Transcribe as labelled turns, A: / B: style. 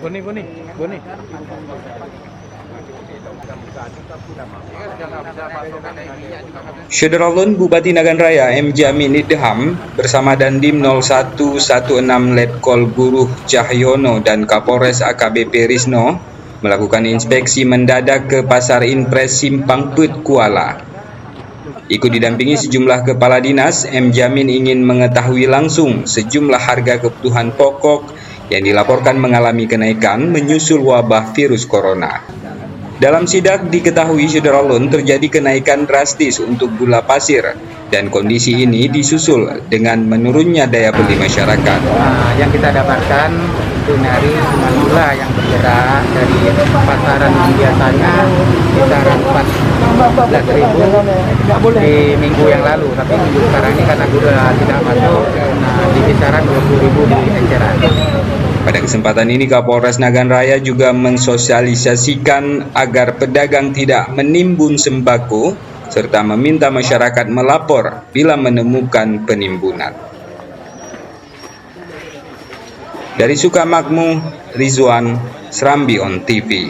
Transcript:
A: Boni.
B: Syederalun Bupati Nagan Raya M. Jamin Idham bersama Dandim 0116 Letkol Buruh Cahyono dan Kapolres AKBP Risno melakukan inspeksi mendadak ke Pasar Impres Simpang Put Kuala. Ikut didampingi sejumlah kepala dinas, M. Jamin ingin mengetahui langsung sejumlah harga kebutuhan pokok yang dilaporkan mengalami kenaikan menyusul wabah virus corona. Dalam sidak diketahui Syederalun terjadi kenaikan drastis untuk gula pasir dan kondisi ini disusul dengan menurunnya daya beli masyarakat.
A: Yang kita dapatkan dari gula yang bergerak dari pasaran yang biasanya kisaran 14.000 di minggu yang lalu, tapi minggu sekarang ini karena gula tidak masuk, di kisaran 20.000 di eceran.
B: Pada kesempatan ini Kapolres Nagan Raya juga mensosialisasikan agar pedagang tidak menimbun sembako serta meminta masyarakat melapor bila menemukan penimbunan. Dari Sukamakmur, Rizwan, Serambi On TV.